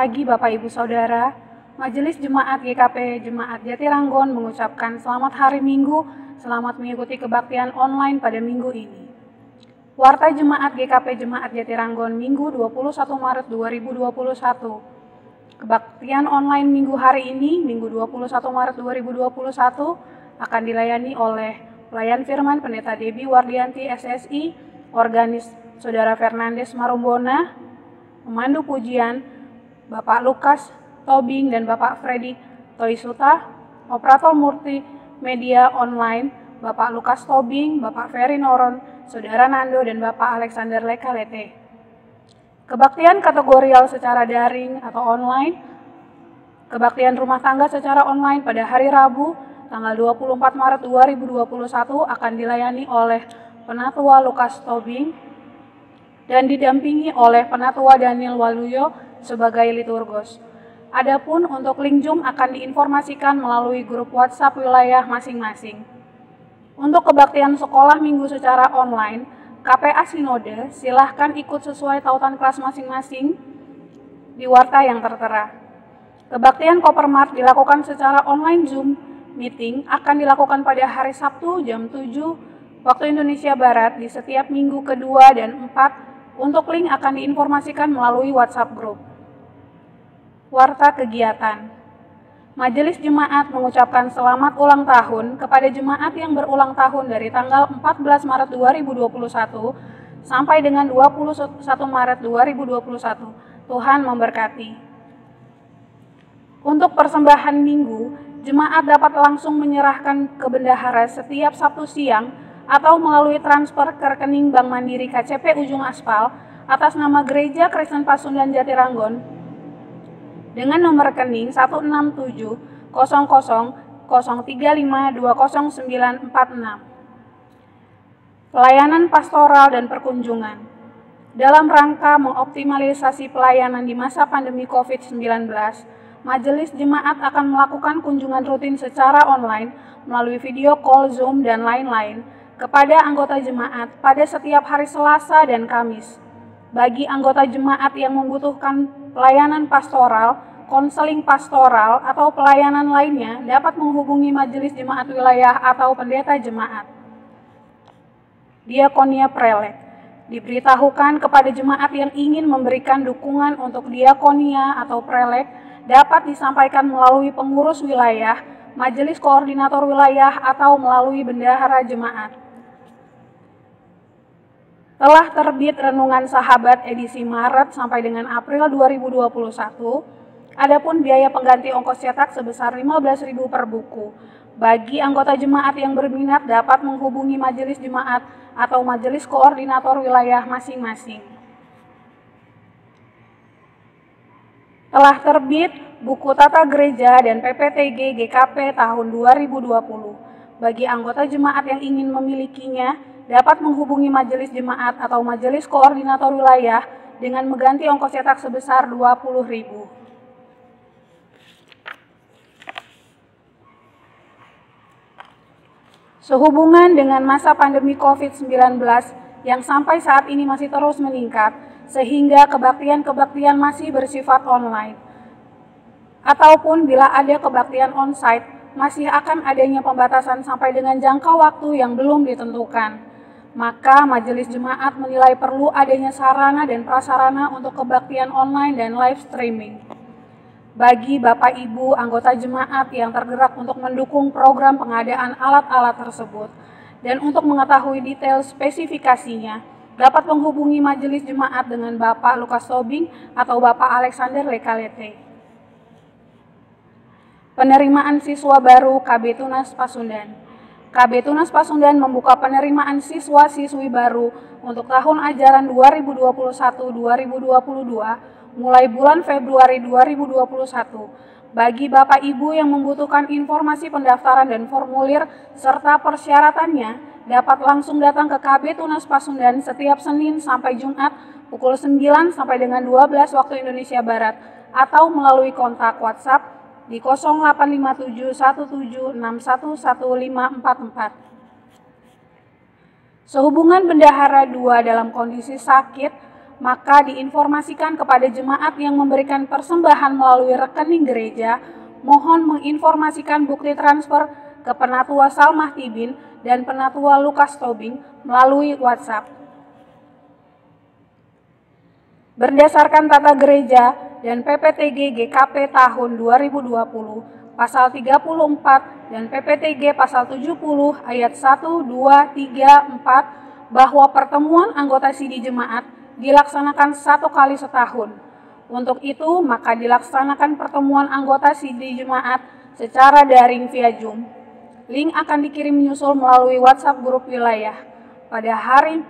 pagi Bapak Ibu Saudara. Majelis Jemaat GKP Jemaat Jatiranggon mengucapkan selamat hari Minggu, selamat mengikuti kebaktian online pada minggu ini. Warta Jemaat GKP Jemaat Jatiranggon Minggu 21 Maret 2021. Kebaktian online minggu hari ini, Minggu 21 Maret 2021, akan dilayani oleh pelayan firman Pendeta Debbie Wardianti SSI, organis Saudara Fernandes Marumbona, pemandu pujian Bapak Lukas Tobing dan Bapak Freddy Toisuta, operator multimedia online Bapak Lukas Tobing, Bapak Ferry Noron, Saudara Nando dan Bapak Alexander Lekalete. Kebaktian kategorial secara daring atau online, kebaktian rumah tangga secara online pada hari Rabu tanggal 24 Maret 2021 akan dilayani oleh Penatua Lukas Tobing dan didampingi oleh Penatua Daniel Waluyo sebagai liturgos. Adapun untuk link Zoom akan diinformasikan melalui grup WhatsApp wilayah masing-masing. Untuk kebaktian sekolah minggu secara online, KPA Sinode silahkan ikut sesuai tautan kelas masing-masing di warta yang tertera. Kebaktian Kopermart dilakukan secara online Zoom meeting akan dilakukan pada hari Sabtu jam 7 waktu Indonesia Barat di setiap minggu kedua dan 4. Untuk link akan diinformasikan melalui WhatsApp group. Warta kegiatan. Majelis Jemaat mengucapkan selamat ulang tahun kepada jemaat yang berulang tahun dari tanggal 14 Maret 2021 sampai dengan 21 Maret 2021. Tuhan memberkati. Untuk persembahan minggu, jemaat dapat langsung menyerahkan ke bendahara setiap Sabtu siang atau melalui transfer ke rekening Bank Mandiri KCP Ujung Aspal atas nama Gereja Kristen Pasundan Jatiranggon dengan nomor rekening 1670003520946. Pelayanan pastoral dan perkunjungan. Dalam rangka mengoptimalisasi pelayanan di masa pandemi COVID-19, Majelis Jemaat akan melakukan kunjungan rutin secara online melalui video call, Zoom, dan lain-lain kepada anggota jemaat pada setiap hari Selasa dan Kamis. Bagi anggota jemaat yang membutuhkan pelayanan pastoral, konseling pastoral, atau pelayanan lainnya dapat menghubungi Majelis Jemaat Wilayah atau Pendeta Jemaat. Diakonia Prelek. Diberitahukan kepada jemaat yang ingin memberikan dukungan untuk diakonia atau prelek dapat disampaikan melalui pengurus wilayah, majelis koordinator wilayah, atau melalui bendahara jemaat. Telah terbit Renungan Sahabat edisi Maret sampai dengan April 2021, adapun biaya pengganti ongkos cetak sebesar 15.000 per buku. Bagi anggota jemaat yang berminat dapat menghubungi majelis jemaat atau majelis koordinator wilayah masing-masing. Telah terbit buku Tata Gereja dan PPTG GKP tahun 2020. Bagi anggota jemaat yang ingin memilikinya, dapat menghubungi majelis jemaat atau majelis koordinator wilayah dengan mengganti ongkos cetak sebesar 20.000. Sehubungan dengan masa pandemi COVID-19 yang sampai saat ini masih terus meningkat, sehingga kebaktian-kebaktian masih bersifat online. Ataupun bila ada kebaktian onsite, masih akan adanya pembatasan sampai dengan jangka waktu yang belum ditentukan. Maka Majelis Jemaat menilai perlu adanya sarana dan prasarana untuk kebaktian online dan live streaming. Bagi Bapak Ibu anggota jemaat yang tergerak untuk mendukung program pengadaan alat-alat tersebut dan untuk mengetahui detail spesifikasinya, dapat menghubungi Majelis Jemaat dengan Bapak Lukas Tobing atau Bapak Alexander Lekalete. Penerimaan siswa baru KB Tunas Pasundan. KB Tunas Pasundan membuka penerimaan siswa-siswi baru untuk tahun ajaran 2021-2022 mulai bulan Februari 2021. Bagi Bapak Ibu yang membutuhkan informasi pendaftaran dan formulir serta persyaratannya, dapat langsung datang ke KB Tunas Pasundan setiap Senin sampai Jumat pukul 9 sampai dengan 12 waktu Indonesia Barat atau melalui kontak WhatsApp di 085717611544. Sehubungan bendahara 2 dalam kondisi sakit maka diinformasikan kepada jemaat yang memberikan persembahan melalui rekening gereja, mohon menginformasikan bukti transfer ke Penatua Salmah Tibin dan Penatua Lukas Tobing melalui WhatsApp. Berdasarkan tata gereja dan PPTG GKP tahun 2020, pasal 34 dan PPTG pasal 70 ayat 1, 2, 3, 4, bahwa pertemuan anggota sidi jemaat dilaksanakan 1 kali setahun. Untuk itu, maka dilaksanakan pertemuan anggota sidi jemaat secara daring via Zoom. Link akan dikirim menyusul melalui WhatsApp grup wilayah pada hari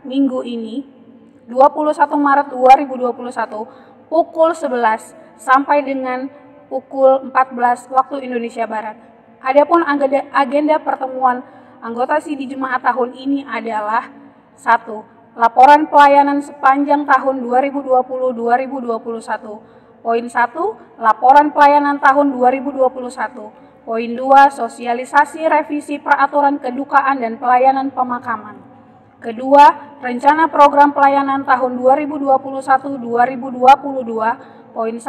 Minggu ini, 21 Maret 2021, pukul 11 sampai dengan pukul 14 waktu Indonesia Barat. Adapun agenda pertemuan anggota sidi jemaat tahun ini adalah 1. Laporan pelayanan sepanjang tahun 2020-2021. Poin 1. Laporan pelayanan tahun 2021. Poin 2. Sosialisasi revisi peraturan kedukaan dan pelayanan pemakaman. Kedua, rencana program pelayanan tahun 2021-2022. Poin 1.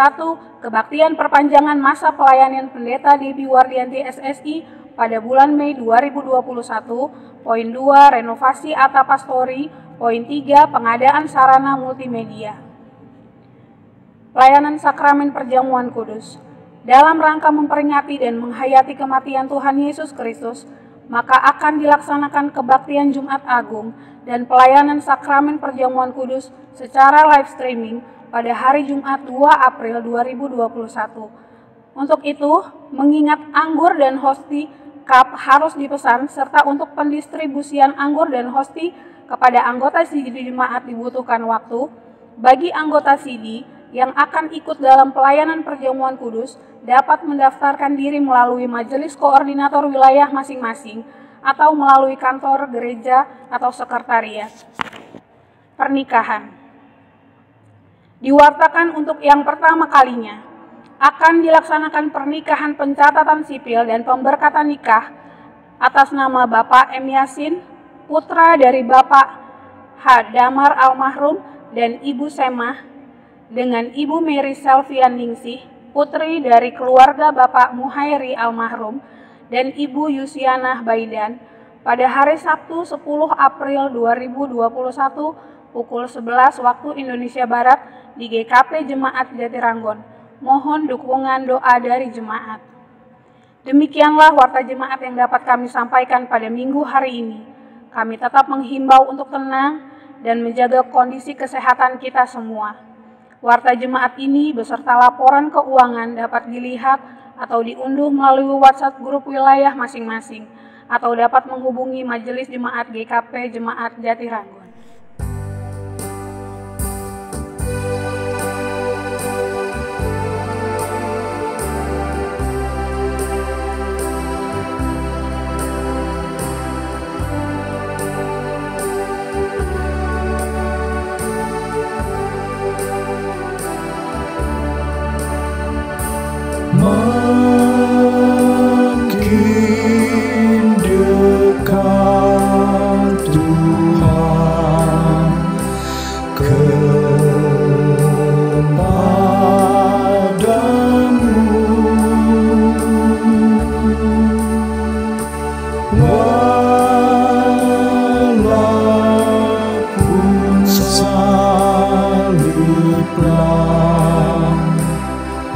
Kebaktian perpanjangan masa pelayanan Pendeta Debbie Wardianti SSI pada bulan Mei 2021. Poin 2. Renovasi atap pastori. Poin 3. Pengadaan sarana multimedia. Pelayanan sakramen perjamuan kudus. Dalam rangka memperingati dan menghayati kematian Tuhan Yesus Kristus, maka akan dilaksanakan kebaktian Jumat Agung dan pelayanan sakramen perjamuan kudus secara live streaming pada hari Jumat 2 April 2021. Untuk itu, mengingat anggur dan hosti cup harus dipesan serta untuk pendistribusian anggur dan hosti kepada anggota sidi jemaat dibutuhkan waktu, bagi anggota sidi yang akan ikut dalam pelayanan perjamuan kudus dapat mendaftarkan diri melalui majelis koordinator wilayah masing-masing atau melalui kantor gereja atau sekretariat. Pernikahan diwartakan untuk yang pertama kalinya akan dilaksanakan pernikahan pencatatan sipil dan pemberkatan nikah atas nama Bapak M. Yasin, putra dari Bapak H. Damar almarhum dan Ibu Semah, dengan Ibu Mary Selvian Ningsih, putri dari keluarga Bapak Muhairi almarhum, dan Ibu Yusiana Baidan, pada hari Sabtu 10 April 2021 pukul 11 waktu Indonesia Barat di GKP Jemaat Jatiranggon. Mohon dukungan doa dari jemaat. Demikianlah warta jemaat yang dapat kami sampaikan pada Minggu hari ini. Kami tetap menghimbau untuk tenang dan menjaga kondisi kesehatan kita semua. Warta jemaat ini beserta laporan keuangan dapat dilihat atau diunduh melalui WhatsApp grup wilayah masing-masing atau dapat menghubungi Majelis Jemaat GKP Jemaat Jatiranggon. Makin dekat Tuhan kepadamu, walaupun saliblah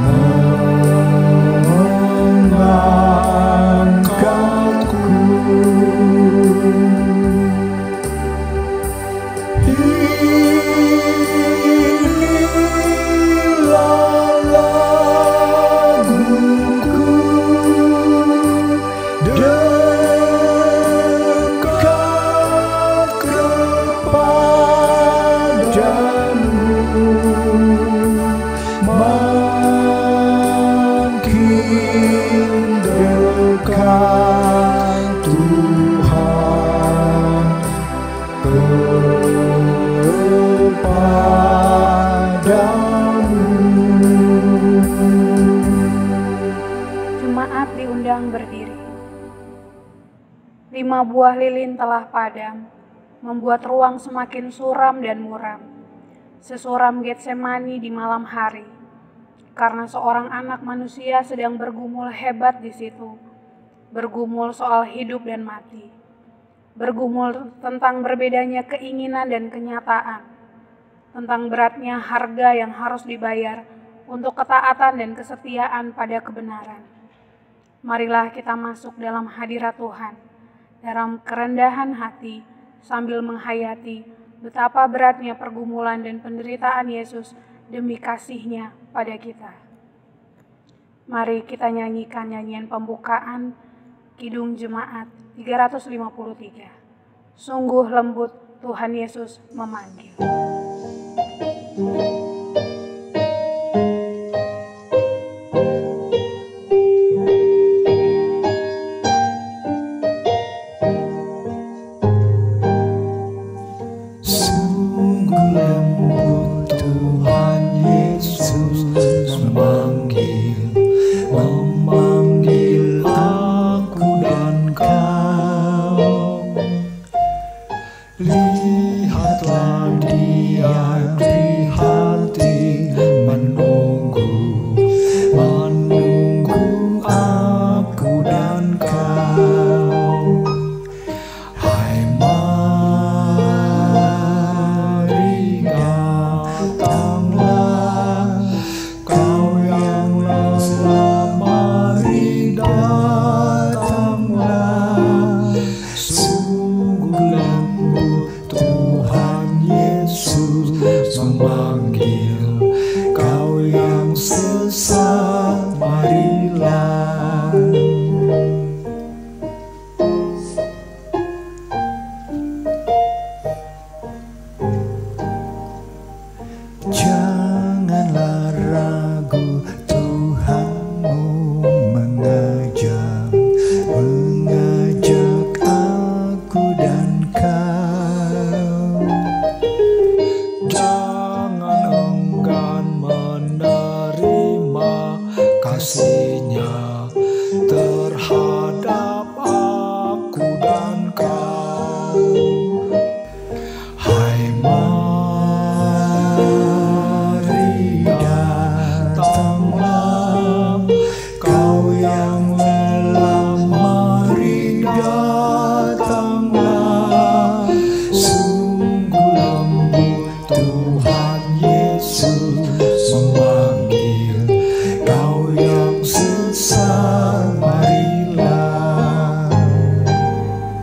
mengangkatku. Inilah laguku, dekat kepadamu, makin dekat Tuhan kepadamu. Jemaat diundang berdiri. 5 buah lilin telah padam, membuat ruang semakin suram dan muram. sesuram Getsemani di malam hari, karena seorang anak manusia sedang bergumul hebat di situ, bergumul soal hidup dan mati, bergumul tentang berbedanya keinginan dan kenyataan, tentang beratnya harga yang harus dibayar untuk ketaatan dan kesetiaan pada kebenaran. Marilah kita masuk dalam hadirat Tuhan, dalam kerendahan hati, sambil menghayati betapa beratnya pergumulan dan penderitaan Yesus demi kasih-Nya pada kita. Mari kita nyanyikan nyanyian pembukaan Kidung Jemaat 353. Sungguh lembut Tuhan Yesus memanggil.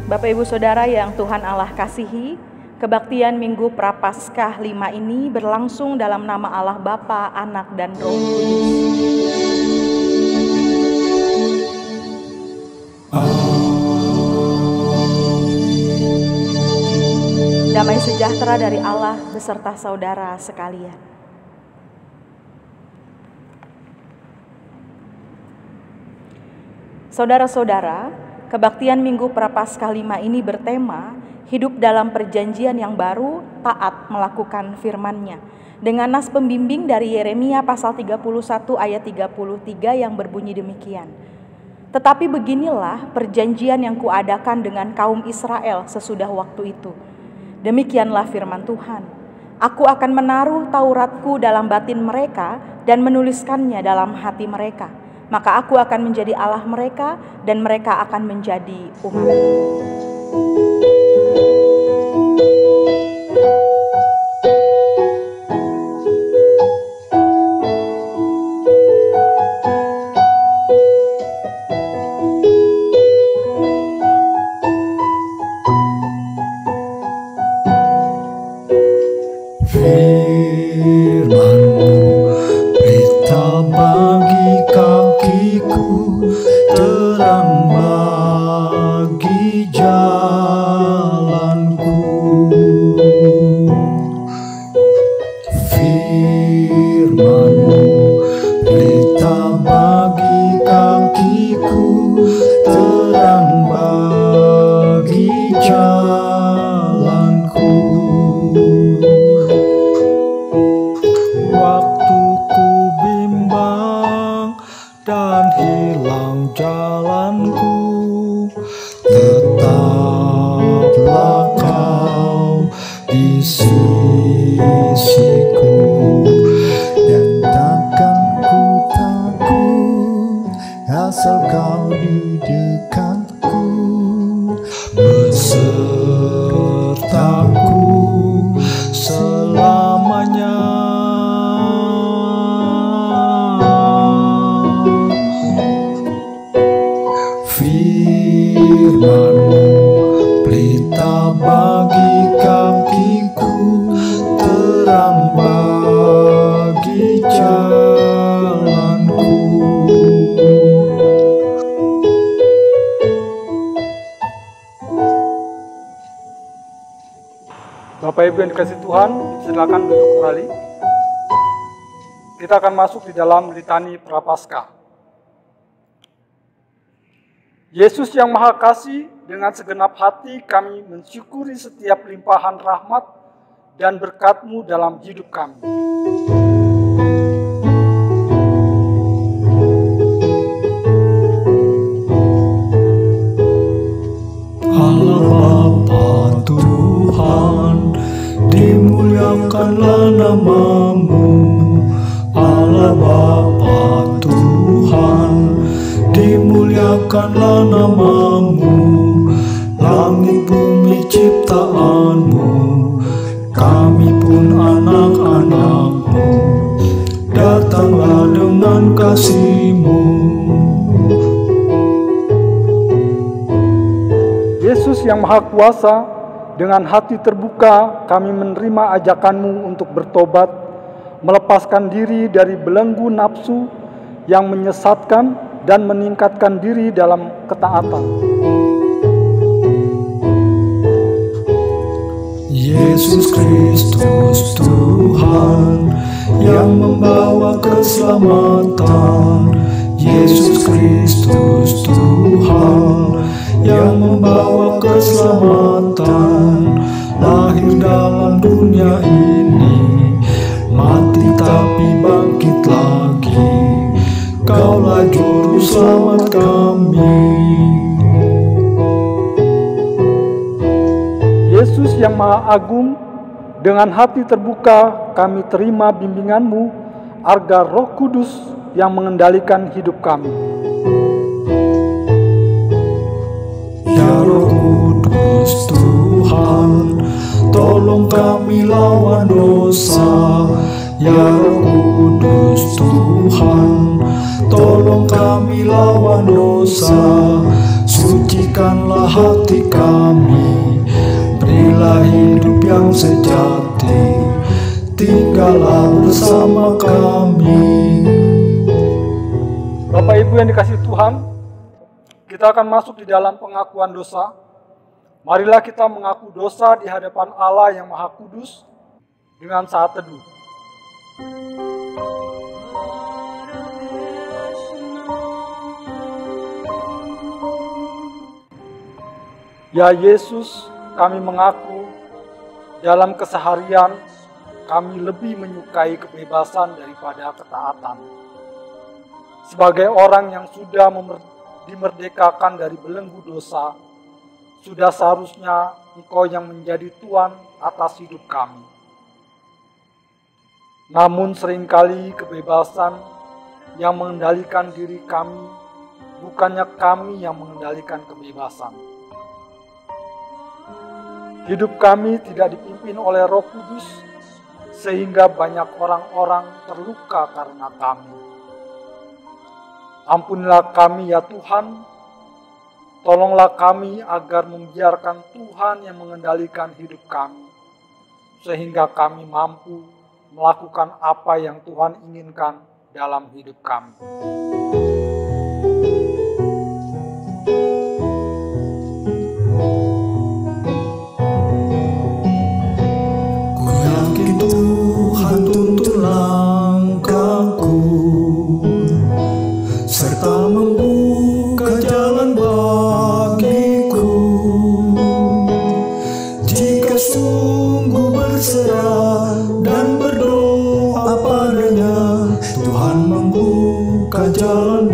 Bapak Ibu Saudara yang Tuhan Allah kasihi, kebaktian Minggu Prapaskah 5 ini berlangsung dalam nama Allah Bapa, Anak, dan Roh Kudus. Damai sejahtera dari Allah beserta saudara sekalian. Saudara-saudara, kebaktian Minggu Prapaskah 5 ini bertema hidup dalam perjanjian yang baru, taat melakukan firman-Nya. Dengan nas pembimbing dari Yeremia pasal 31 ayat 33 yang berbunyi demikian. Tetapi beginilah perjanjian yang kuadakan dengan kaum Israel sesudah waktu itu. Demikianlah firman Tuhan. Aku akan menaruh Tauratku dalam batin mereka dan menuliskannya dalam hati mereka. Maka aku akan menjadi Allah mereka dan mereka akan menjadi umatku. Firman-Mu berita bagi kakiku, terang bagi jalanku. Firman-Mu berita bagi kakiku, terang bagi jalanku. Waktuku bimbang dan hilang jalanku, tetaplah Kau di sisiku. di dekatku, besertaku selamanya. Firman-Mu pelita bagi kakiku, terang bagi jalanku. Bapak Ibu yang dikasihi Tuhan, silakan duduk kembali. Kita akan masuk di dalam litani Prapaskah. Yesus yang Maha Kasih, dengan segenap hati kami mensyukuri setiap limpahan rahmat dan berkat-Mu dalam hidup kami. Allah Bapa Tuhan, dimuliakanlah nama-Mu. Allah Bapa Tuhan, dimuliakanlah nama-Mu. Langit bumi ciptaan-Mu, kami pun anak-anak-Mu. Datanglah dengan kasih-Mu. Yesus yang Maha Kuasa, dengan hati terbuka kami menerima ajakan-Mu untuk bertobat, melepaskan diri dari belenggu nafsu yang menyesatkan dan meningkatkan diri dalam ketaatan. Yesus Kristus Tuhan yang membawa keselamatan. Yesus Kristus Tuhan yang membawa keselamatan. Lahir dalam dunia ini, mati tapi bangkit lagi. Kaulah juru selamat kami. Yesus yang Maha Agung, dengan hati terbuka kami terima bimbingan-Mu agar Roh Kudus yang mengendalikan hidup kami. Ya Roh Kudus Tuhan, tolong kami lawan dosa. Ya Roh Kudus Tuhan, tolong kami lawan dosa. Sucikanlah hati kami, berilah hidup yang sejati, tinggallah bersama kami. Bapak Ibu yang dikasihi Tuhan, kita akan masuk di dalam pengakuan dosa. Marilah kita mengaku dosa di hadapan Allah yang Maha Kudus dengan saat teduh. Ya Yesus, kami mengaku dalam keseharian kami lebih menyukai kebebasan daripada ketaatan. Sebagai orang yang sudah dimerdekakan dari belenggu dosa, sudah seharusnya Engkau yang menjadi Tuhan atas hidup kami. Namun seringkali kebebasan yang mengendalikan diri kami, bukannya kami yang mengendalikan kebebasan. Hidup kami tidak dipimpin oleh Roh Kudus, sehingga banyak orang-orang terluka karena kami. Ampunilah kami ya Tuhan, tolonglah kami agar membiarkan Tuhan yang mengendalikan hidup kami, sehingga kami mampu melakukan apa yang Tuhan inginkan dalam hidup kami. Ku yakin Tuhan tuntun langkahku, serta membuka jalan bagiku. Jika sungguh berserah dan berdoa padanya, Tuhan membuka jalan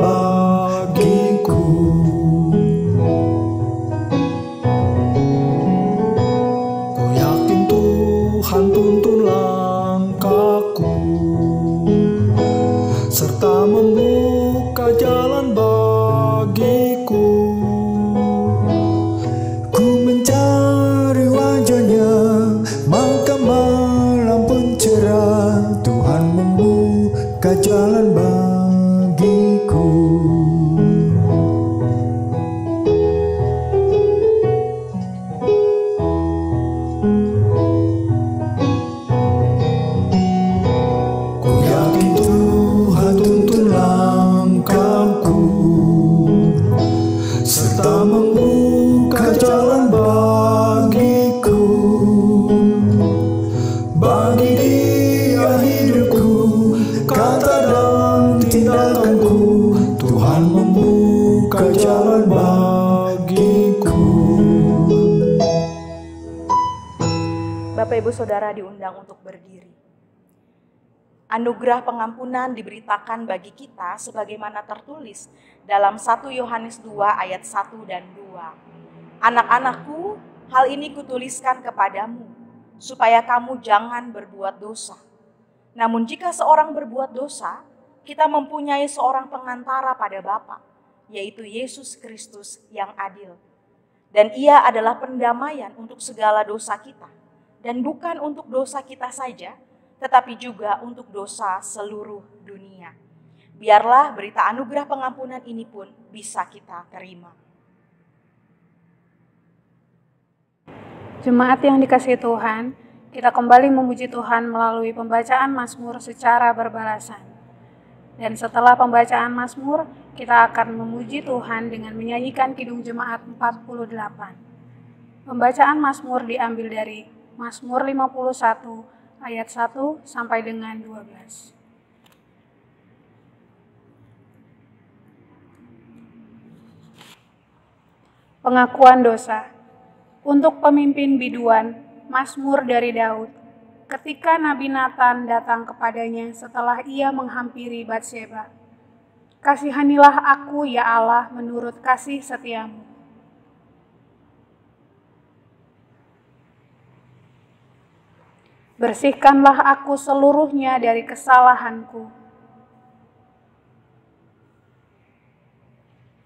aku. Ku mencari wajahnya, maka malam pun cerah. Tuhan membuka jalan bagiku. Ku yakin Tuhan tuntun langkahku, serta membuka jalan bagiku. Bagi Dia hidupku, kata dan tindakanku, Tuhan membuka jalan bagiku. Bapak Ibu Saudara diundang untuk berdiri. Anugerah pengampunan diberitakan bagi kita sebagaimana tertulis dalam 1 Yohanes 2 ayat 1 dan 2. Anak-anakku, hal ini kutuliskan kepadamu, supaya kamu jangan berbuat dosa. Namun jika seorang berbuat dosa, kita mempunyai seorang pengantara pada Bapa, yaitu Yesus Kristus yang adil. Dan Ia adalah pendamaian untuk segala dosa kita, dan bukan untuk dosa kita saja, tetapi juga untuk dosa seluruh dunia. Biarlah berita anugerah pengampunan ini pun bisa kita terima. Jemaat yang dikasihi Tuhan, kita kembali memuji Tuhan melalui pembacaan Mazmur secara berbalasan. Dan setelah pembacaan Mazmur, kita akan memuji Tuhan dengan menyanyikan Kidung Jemaat 48. Pembacaan Mazmur diambil dari Mazmur 51 ayat 1 sampai dengan 12. Pengakuan dosa. Untuk pemimpin biduan, Mazmur dari Daud. Ketika Nabi Nathan datang kepadanya setelah ia menghampiri Batseba. Kasihanilah aku ya Allah menurut kasih setiamu. Bersihkanlah aku seluruhnya dari kesalahanku.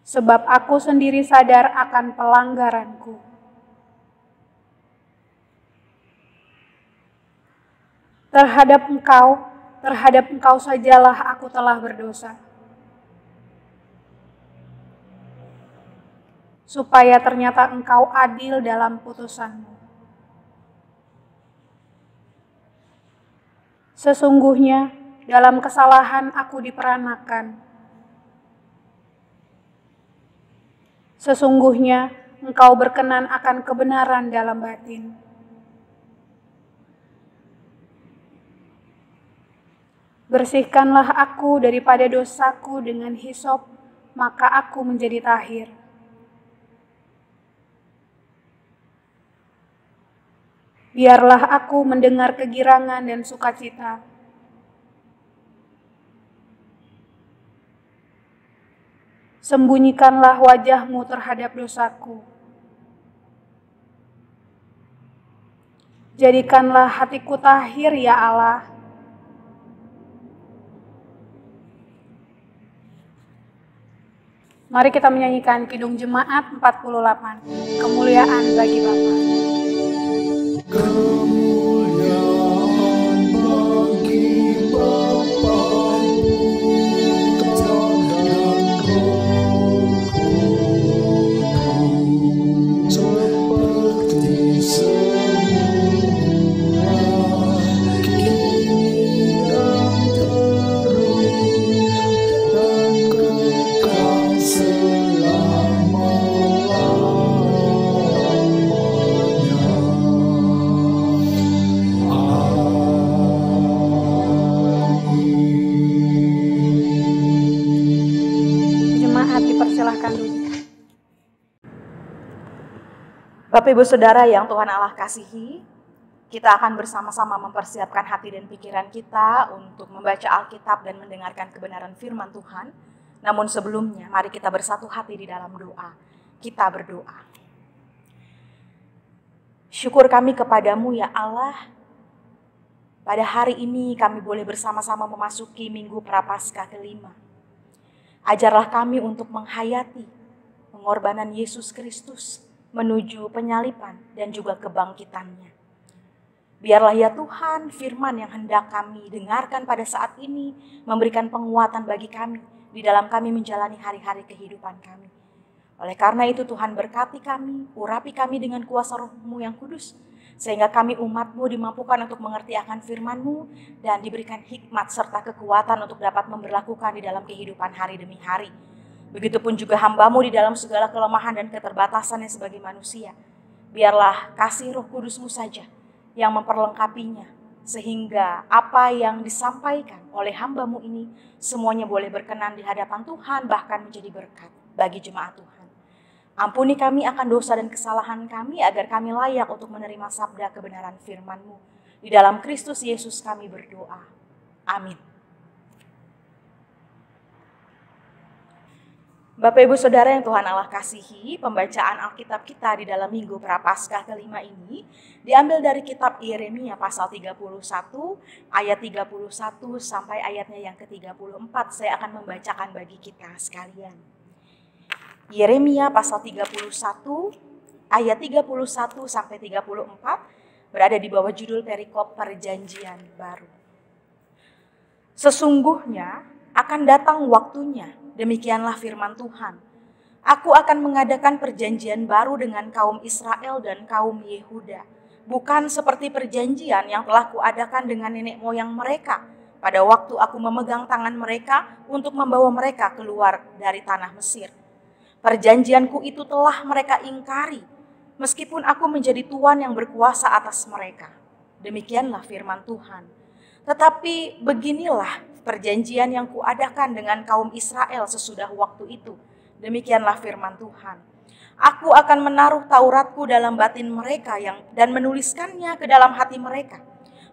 Sebab aku sendiri sadar akan pelanggaranku. Terhadap engkau sajalah aku telah berdosa. Supaya ternyata engkau adil dalam putusanmu. Sesungguhnya dalam kesalahan aku diperanakan. Sesungguhnya engkau berkenan akan kebenaran dalam batin. Bersihkanlah aku daripada dosaku dengan hisop, maka aku menjadi tahir. Biarlah aku mendengar kegirangan dan sukacita. Sembunyikanlah wajahmu terhadap dosaku. Jadikanlah hatiku tahir ya Allah. Mari kita menyanyikan Kidung Jemaat 48. Kemuliaan bagi Bapa. Kemuliaan bagi Bapa, Putra dan Roh Kudus, seperti semula, kini dan terus, dan kekal Dipersilahkan duduk. Bapak Ibu Saudara yang Tuhan Allah kasihi, kita akan bersama-sama mempersiapkan hati dan pikiran kita untuk membaca Alkitab dan mendengarkan kebenaran firman Tuhan. Namun sebelumnya, mari kita bersatu hati di dalam doa. Kita berdoa. Syukur kami kepadamu ya Allah. Pada hari ini kami boleh bersama-sama memasuki Minggu Prapaskah kelima. Ajarlah kami untuk menghayati, pengorbanan Yesus Kristus menuju penyaliban dan juga kebangkitannya. Biarlah ya Tuhan, firman yang hendak kami dengarkan pada saat ini memberikan penguatan bagi kami di dalam kami menjalani hari-hari kehidupan kami. Oleh karena itu Tuhan berkati kami, urapi kami dengan kuasa Roh-Mu yang kudus, sehingga kami umat-Mu dimampukan untuk mengerti akan firman-Mu dan diberikan hikmat serta kekuatan untuk dapat memberlakukan di dalam kehidupan hari demi hari. Begitupun juga hamba-Mu di dalam segala kelemahan dan keterbatasannya sebagai manusia. Biarlah kasih Roh Kudus-Mu saja yang memperlengkapinya, sehingga apa yang disampaikan oleh hamba-Mu ini semuanya boleh berkenan di hadapan Tuhan, bahkan menjadi berkat bagi jemaat Tuhan. Ampuni kami akan dosa dan kesalahan kami agar kami layak untuk menerima sabda kebenaran firman-Mu. Di dalam Kristus Yesus kami berdoa. Amin. Bapak Ibu Saudara yang Tuhan Allah kasihi, pembacaan Alkitab kita di dalam Minggu Prapaskah kelima ini diambil dari kitab Yeremia pasal 31 ayat 31 sampai ayatnya yang ke-34. Saya akan membacakan bagi kita sekalian. Yeremia pasal 31 ayat 31 sampai 34 berada di bawah judul perikop Perjanjian Baru. Sesungguhnya akan datang waktunya, demikianlah firman Tuhan. Aku akan mengadakan perjanjian baru dengan kaum Israel dan kaum Yehuda. Bukan seperti perjanjian yang telah kuadakan dengan nenek moyang mereka pada waktu aku memegang tangan mereka untuk membawa mereka keluar dari tanah Mesir. Perjanjianku itu telah mereka ingkari, meskipun aku menjadi Tuhan yang berkuasa atas mereka. Demikianlah firman Tuhan. Tetapi beginilah perjanjian yang kuadakan dengan kaum Israel sesudah waktu itu. Demikianlah firman Tuhan. Aku akan menaruh Tauratku dalam batin mereka dan menuliskannya ke dalam hati mereka.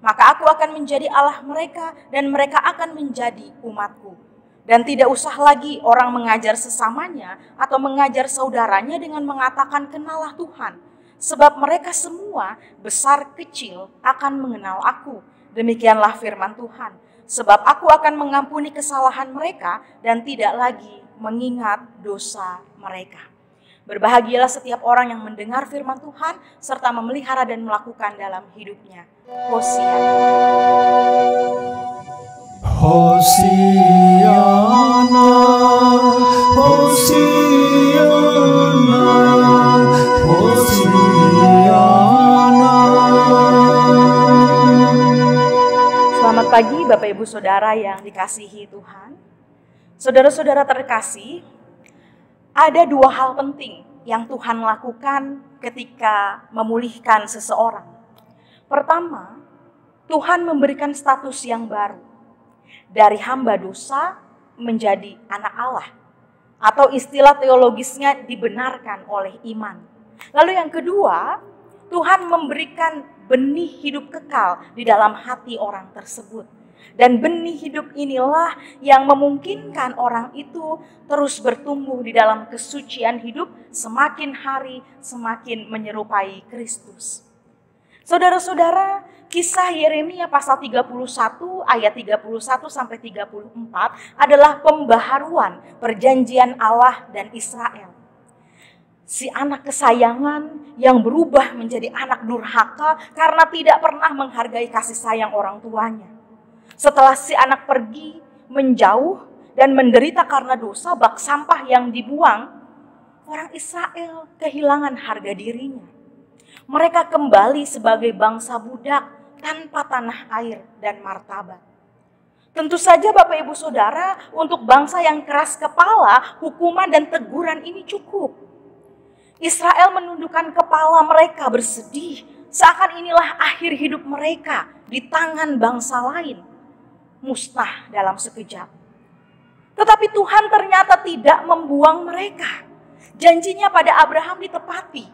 Maka aku akan menjadi Allah mereka dan mereka akan menjadi umatku. Dan tidak usah lagi orang mengajar sesamanya atau mengajar saudaranya dengan mengatakan kenalah Tuhan. Sebab mereka semua besar kecil akan mengenal aku. Demikianlah firman Tuhan. Sebab aku akan mengampuni kesalahan mereka dan tidak lagi mengingat dosa mereka. Berbahagialah setiap orang yang mendengar firman Tuhan serta memelihara dan melakukan dalam hidupnya. Hosiana. Hosiana, Hosiana, Hosiana. Selamat pagi Bapak Ibu Saudara yang dikasihi Tuhan. Saudara-saudara terkasih, ada dua hal penting yang Tuhan lakukan ketika memulihkan seseorang. Pertama, Tuhan memberikan status yang baru. Dari hamba dosa menjadi anak Allah. Atau istilah teologisnya dibenarkan oleh iman. Lalu yang kedua, Tuhan memberikan benih hidup kekal di dalam hati orang tersebut. Dan benih hidup inilah yang memungkinkan orang itu terus bertumbuh di dalam kesucian hidup, semakin hari semakin menyerupai Kristus. Saudara-saudara, kisah Yeremia pasal 31 ayat 31 sampai 34 adalah pembaharuan perjanjian Allah dan Israel. Si anak kesayangan yang berubah menjadi anak durhaka karena tidak pernah menghargai kasih sayang orang tuanya. Setelah si anak pergi menjauh dan menderita karena dosa bak sampah yang dibuang, orang Israel kehilangan harga dirinya. Mereka kembali sebagai bangsa budak tanpa tanah air dan martabat. Tentu saja Bapak Ibu Saudara, untuk bangsa yang keras kepala, hukuman dan teguran ini cukup. Israel menundukkan kepala mereka bersedih, seakan inilah akhir hidup mereka di tangan bangsa lain. Musnah dalam sekejap. Tetapi Tuhan ternyata tidak membuang mereka. Janjinya pada Abraham ditepati.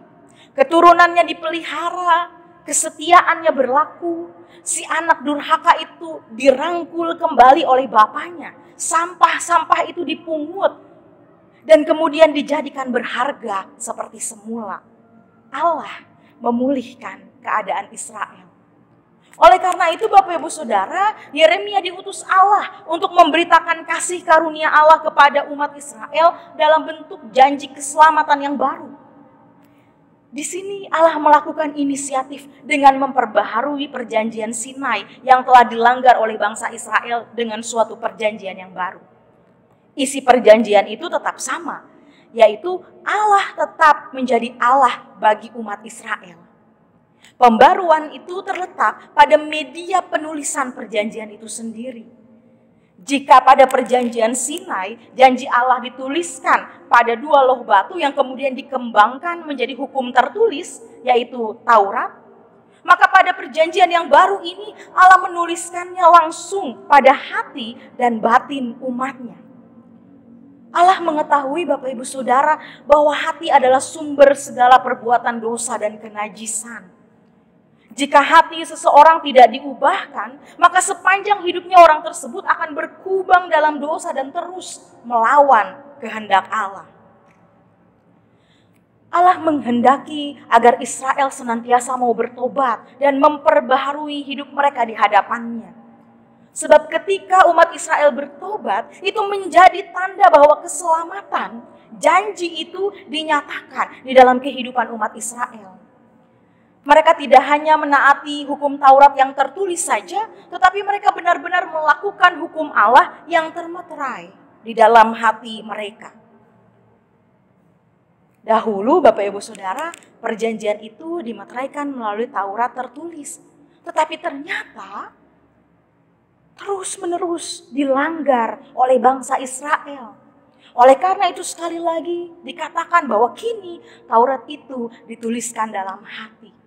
Keturunannya dipelihara, kesetiaannya berlaku. Si anak durhaka itu dirangkul kembali oleh bapaknya. Sampah-sampah itu dipungut. Dan kemudian dijadikan berharga seperti semula. Allah memulihkan keadaan Israel. Oleh karena itu Bapak Ibu Saudara, Yeremia diutus Allah untuk memberitakan kasih karunia Allah kepada umat Israel dalam bentuk janji keselamatan yang baru. Di sini Allah melakukan inisiatif dengan memperbaharui perjanjian Sinai yang telah dilanggar oleh bangsa Israel dengan suatu perjanjian yang baru. Isi perjanjian itu tetap sama, yaitu Allah tetap menjadi Allah bagi umat Israel. Pembaruan itu terletak pada media penulisan perjanjian itu sendiri. Jika pada perjanjian Sinai, janji Allah dituliskan pada 2 loh batu yang kemudian dikembangkan menjadi hukum tertulis, yaitu Taurat, maka pada perjanjian yang baru ini Allah menuliskannya langsung pada hati dan batin umatnya. Allah mengetahui Bapak Ibu Saudara bahwa hati adalah sumber segala perbuatan dosa dan kenajisan. Jika hati seseorang tidak diubahkan, maka sepanjang hidupnya orang tersebut akan berkubang dalam dosa dan terus melawan kehendak Allah. Allah menghendaki agar Israel senantiasa mau bertobat dan memperbaharui hidup mereka di hadapannya. Sebab ketika umat Israel bertobat, itu menjadi tanda bahwa keselamatan, janji itu dinyatakan di dalam kehidupan umat Israel. Mereka tidak hanya menaati hukum Taurat yang tertulis saja, tetapi mereka benar-benar melakukan hukum Allah yang termeterai di dalam hati mereka. Dahulu Bapak Ibu Saudara, perjanjian itu dimeteraikan melalui Taurat tertulis. Tetapi ternyata terus-menerus dilanggar oleh bangsa Israel. Oleh karena itu sekali lagi dikatakan bahwa kini Taurat itu dituliskan dalam hati.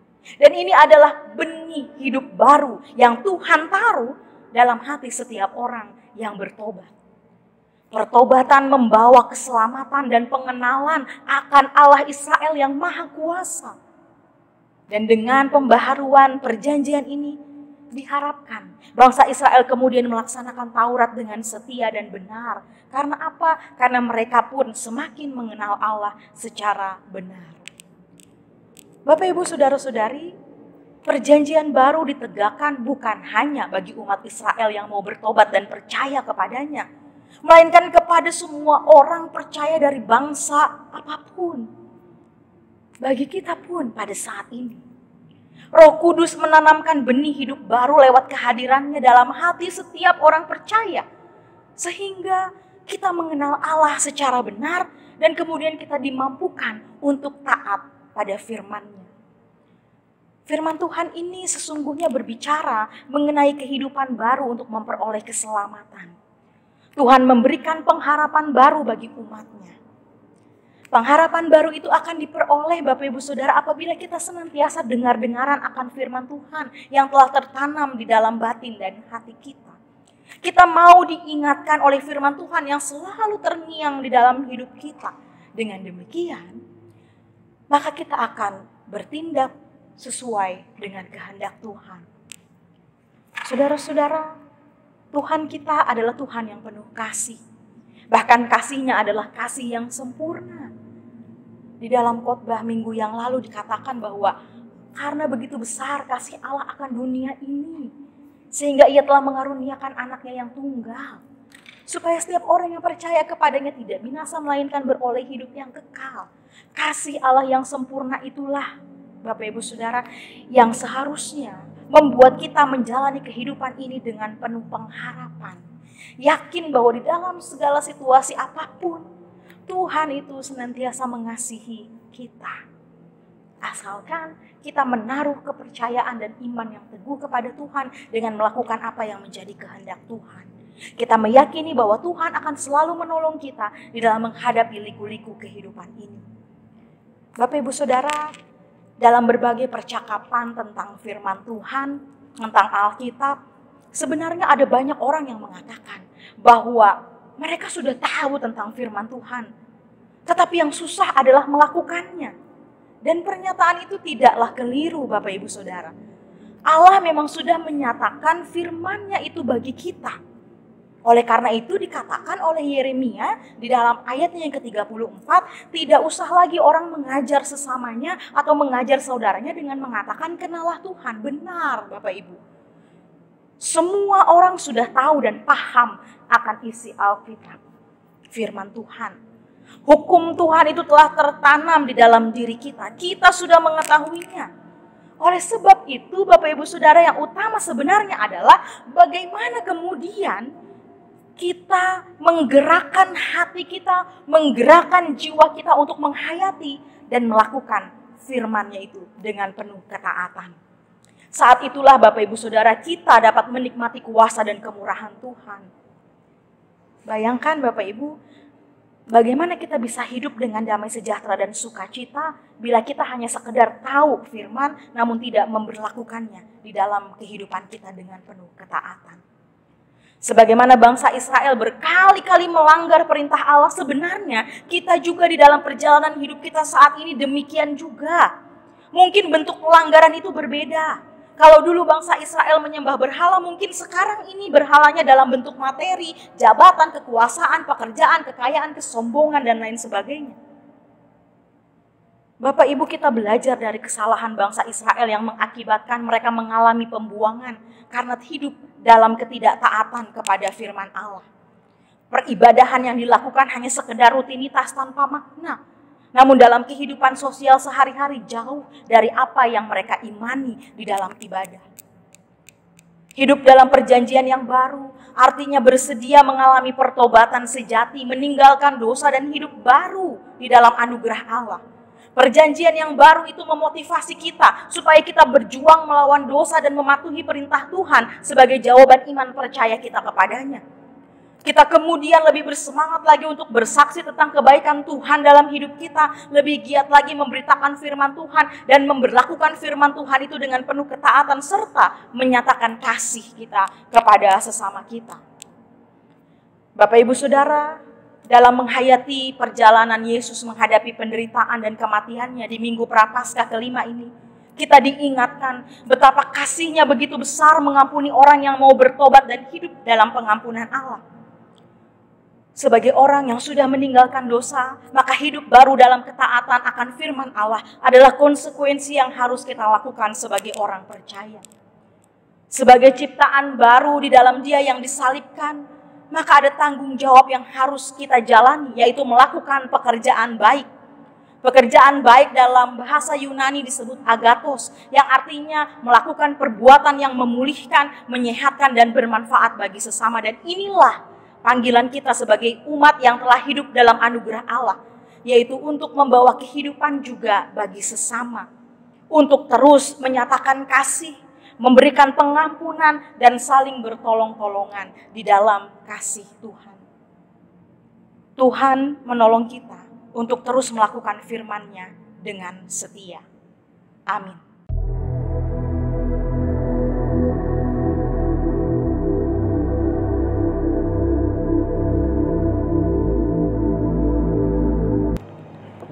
Dan ini adalah benih hidup baru yang Tuhan taruh dalam hati setiap orang yang bertobat. Pertobatan membawa keselamatan dan pengenalan akan Allah Israel yang Maha Kuasa. Dan dengan pembaharuan perjanjian ini diharapkan bangsa Israel kemudian melaksanakan Taurat dengan setia dan benar. Karena apa? Karena mereka pun semakin mengenal Allah secara benar. Bapak Ibu Saudara-saudari, perjanjian baru ditegakkan bukan hanya bagi umat Israel yang mau bertobat dan percaya kepadanya, melainkan kepada semua orang percaya dari bangsa apapun. Bagi kita pun pada saat ini, Roh Kudus menanamkan benih hidup baru lewat kehadirannya dalam hati setiap orang percaya, sehingga kita mengenal Allah secara benar dan kemudian kita dimampukan untuk taat pada firman-Nya. Firman Tuhan ini sesungguhnya berbicara mengenai kehidupan baru untuk memperoleh keselamatan. Tuhan memberikan pengharapan baru bagi umat-Nya. Pengharapan baru itu akan diperoleh Bapak Ibu Saudara apabila kita senantiasa dengar-dengaran akan firman Tuhan yang telah tertanam di dalam batin dan hati kita. Kita mau diingatkan oleh firman Tuhan yang selalu terngiang di dalam hidup kita. Dengan demikian, maka kita akan bertindak sesuai dengan kehendak Tuhan. Saudara-saudara, Tuhan kita adalah Tuhan yang penuh kasih. Bahkan kasih-Nya adalah kasih yang sempurna. Di dalam khotbah minggu yang lalu dikatakan bahwa karena begitu besar kasih Allah akan dunia ini, sehingga Ia telah mengaruniakan anaknya yang tunggal, supaya setiap orang yang percaya kepadanya tidak binasa melainkan beroleh hidup yang kekal. Kasih Allah yang sempurna itulah Bapak Ibu Saudara yang seharusnya membuat kita menjalani kehidupan ini dengan penuh pengharapan. Yakin bahwa di dalam segala situasi apapun, Tuhan itu senantiasa mengasihi kita. Asalkan kita menaruh kepercayaan dan iman yang teguh kepada Tuhan dengan melakukan apa yang menjadi kehendak Tuhan. Kita meyakini bahwa Tuhan akan selalu menolong kita di dalam menghadapi liku-liku kehidupan ini. Bapak Ibu Saudara, dalam berbagai percakapan tentang firman Tuhan, tentang Alkitab, sebenarnya ada banyak orang yang mengatakan bahwa mereka sudah tahu tentang firman Tuhan. Tetapi yang susah adalah melakukannya. Dan pernyataan itu tidaklah keliru Bapak Ibu Saudara. Allah memang sudah menyatakan firman-Nya itu bagi kita. Oleh karena itu dikatakan oleh Yeremia di dalam ayatnya yang ke-34, tidak usah lagi orang mengajar sesamanya atau mengajar saudaranya dengan mengatakan kenalah Tuhan. Benar Bapak Ibu. Semua orang sudah tahu dan paham akan isi Alkitab, firman Tuhan. Hukum Tuhan itu telah tertanam di dalam diri kita. Kita sudah mengetahuinya. Oleh sebab itu, Bapak Ibu Saudara, yang utama sebenarnya adalah bagaimana kemudian kita menggerakkan hati kita, menggerakkan jiwa kita untuk menghayati dan melakukan firman-Nya itu dengan penuh ketaatan. Saat itulah Bapak Ibu Saudara, kita dapat menikmati kuasa dan kemurahan Tuhan. Bayangkan Bapak Ibu, bagaimana kita bisa hidup dengan damai sejahtera dan sukacita bila kita hanya sekedar tahu firman namun tidak memberlakukannya di dalam kehidupan kita dengan penuh ketaatan. Sebagaimana bangsa Israel berkali-kali melanggar perintah Allah, sebenarnya kita juga di dalam perjalanan hidup kita saat ini demikian juga. Mungkin bentuk pelanggaran itu berbeda. Kalau dulu bangsa Israel menyembah berhala, mungkin sekarang ini berhalanya dalam bentuk materi, jabatan, kekuasaan, pekerjaan, kekayaan, kesombongan, dan lain sebagainya. Bapak Ibu, kita belajar dari kesalahan bangsa Israel yang mengakibatkan mereka mengalami pembuangan karena hidup dalam ketidaktaatan kepada firman Allah. Peribadahan yang dilakukan hanya sekedar rutinitas tanpa makna. Namun dalam kehidupan sosial sehari-hari jauh dari apa yang mereka imani di dalam ibadah. Hidup dalam perjanjian yang baru artinya bersedia mengalami pertobatan sejati, meninggalkan dosa dan hidup baru di dalam anugerah Allah. Perjanjian yang baru itu memotivasi kita supaya kita berjuang melawan dosa dan mematuhi perintah Tuhan sebagai jawaban iman percaya kita kepadanya. Kita kemudian lebih bersemangat lagi untuk bersaksi tentang kebaikan Tuhan dalam hidup kita. Lebih giat lagi memberitakan firman Tuhan dan memberlakukan firman Tuhan itu dengan penuh ketaatan serta menyatakan kasih kita kepada sesama kita. Bapak Ibu Saudara, dalam menghayati perjalanan Yesus menghadapi penderitaan dan kematiannya di Minggu Prapaskah kelima ini, kita diingatkan betapa kasih-Nya begitu besar mengampuni orang yang mau bertobat dan hidup dalam pengampunan Allah. Sebagai orang yang sudah meninggalkan dosa, maka hidup baru dalam ketaatan akan firman Allah adalah konsekuensi yang harus kita lakukan sebagai orang percaya. Sebagai ciptaan baru di dalam Dia yang disalibkan, maka ada tanggung jawab yang harus kita jalani, yaitu melakukan pekerjaan baik. Pekerjaan baik dalam bahasa Yunani disebut agathos, yang artinya melakukan perbuatan yang memulihkan, menyehatkan, dan bermanfaat bagi sesama. Dan inilah panggilan kita sebagai umat yang telah hidup dalam anugerah Allah, yaitu untuk membawa kehidupan juga bagi sesama, untuk terus menyatakan kasih, memberikan pengampunan, dan saling bertolong-tolongan di dalam kasih Tuhan. Tuhan menolong kita untuk terus melakukan firman-Nya dengan setia. Amin.